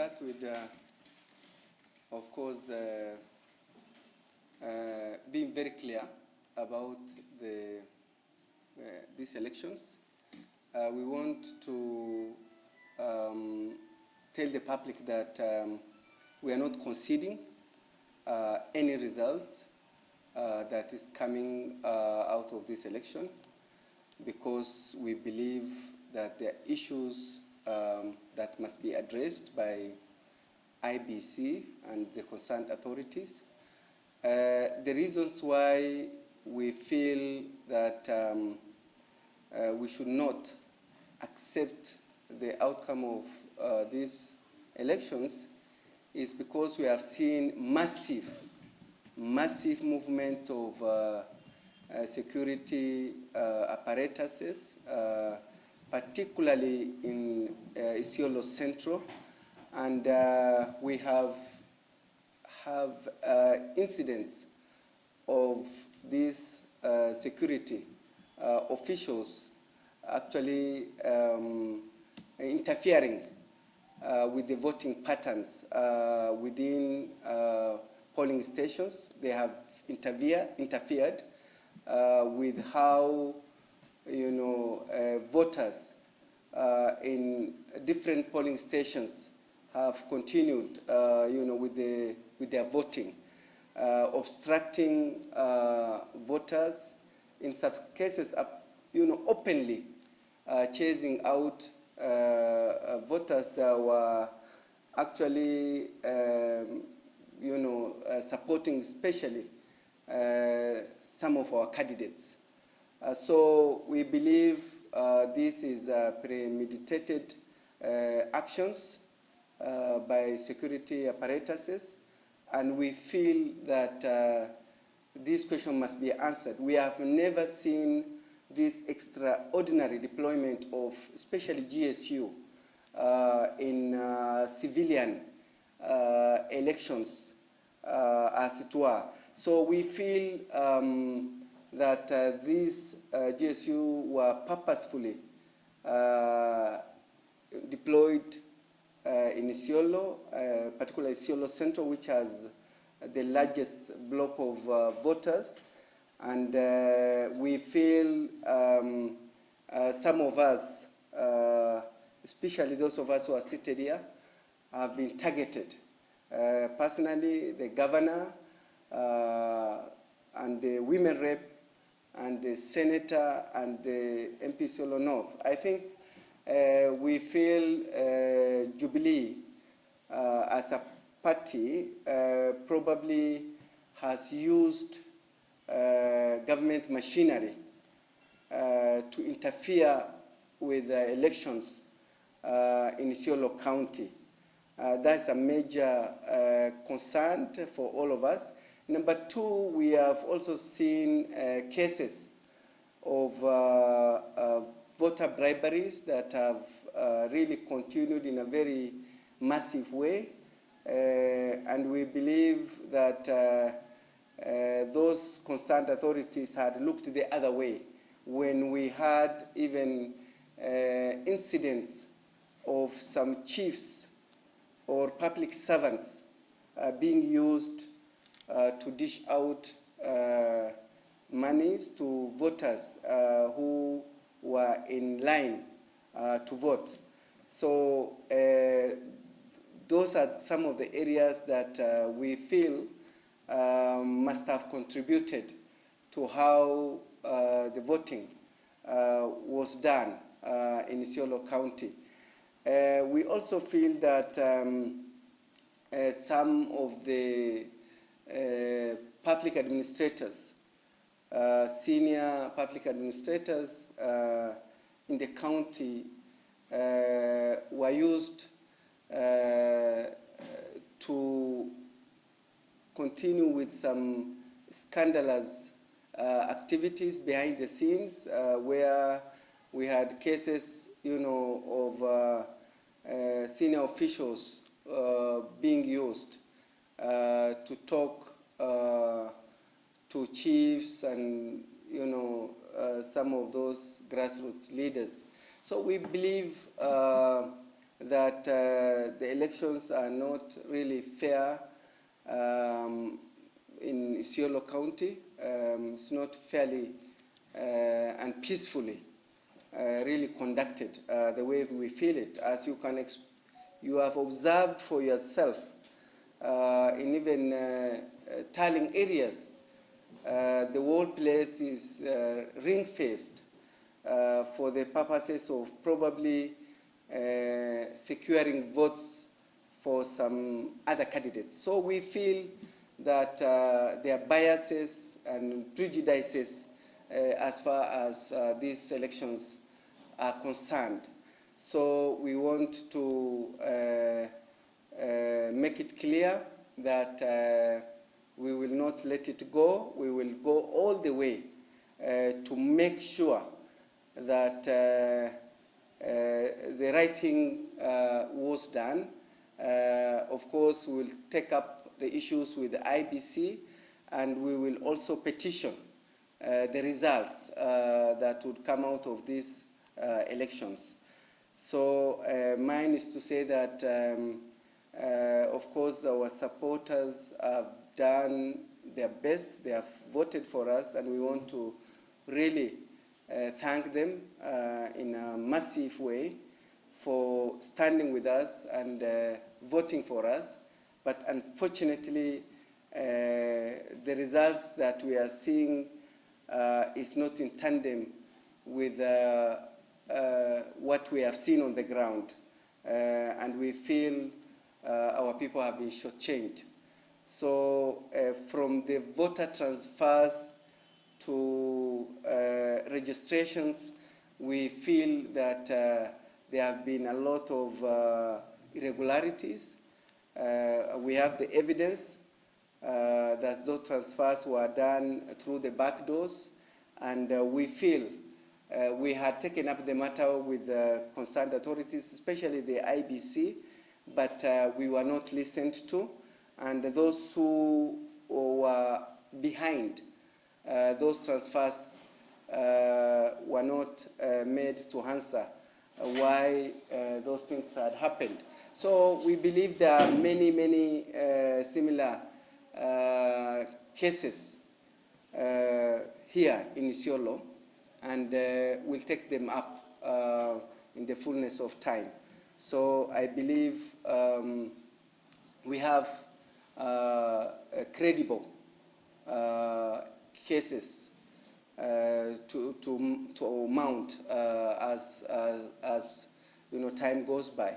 start with, of course, being very clear about these elections. We want to tell the public that we are not conceding any results that is coming out of this election, because we believe that there are issues that must be addressed by IBC and the concerned authorities. The reasons why we feel that we should not accept the outcome of these elections is because we have seen massive movement of security apparatuses, particularly in Isiolo Central, and we have incidents of these security officials actually interfering with the voting patterns within polling stations. They have interfered with how, voters in different polling stations have continued, with their voting, obstructing voters, in some cases, openly chasing out voters that were actually, supporting especially some of our candidates. So we believe this is premeditated actions by security apparatuses, and we feel that this question must be answered. We have never seen this extraordinary deployment of especially GSU in civilian elections, as it were. So we feel that these GSU were purposefully deployed in Isiolo, particularly Isiolo Central, which has the largest block of voters. And we feel some of us, especially those of us who are seated here, have been targeted. Personally, the governor and the women rep and the senator and the MP Isiolo North. I think we feel Jubilee as a party probably has used government machinery to interfere with elections in Isiolo County. That's a major concern for all of us. Number two, we have also seen cases of voter briberies that have really continued in a very massive way. And we believe that those concerned authorities had looked the other way when we had even incidents of some chiefs or public servants being used to dish out monies to voters who were in line to vote. So those are some of the areas that we feel must have contributed to how the voting was done in Isiolo County. We also feel that some of the public administrators, senior public administrators in the county were used to continue with some scandalous activities behind the scenes, where we had cases, of senior officials being used to talk to chiefs and some of those grassroots leaders. So we believe that the elections are not really fair in Isiolo County. It's not fairly and peacefully really conducted the way we feel it. As you have observed for yourself in even tallying areas, the whole place is ring-fenced for the purposes of probably securing votes for some other candidates. So we feel that there are biases and prejudices as far as these elections are concerned. So we want to make it clear that we will not let it go. We will go all the way to make sure that the right thing was done. Of course, we will take up the issues with the IBC, and we will also petition the results that would come out of these elections. So mine is to say that, of course, our supporters have done their best. They have voted for us, and we want to really thank them in a massive way for standing with us and voting for us. But unfortunately, the results that we are seeing is not in tandem with what we have seen on the ground. And we feel our people have been shortchanged. So from the voter transfers to registrations, we feel that there have been a lot of irregularities. We have the evidence that those transfers were done through the back doors, and we feel we had taken up the matter with concerned authorities, especially the IBC, but we were not listened to, and those who were behind those transfers were not made to answer why those things had happened. So we believe there are many, many similar cases here in Isiolo, and we'll take them up in the fullness of time. So I believe we have credible cases to mount as time goes by.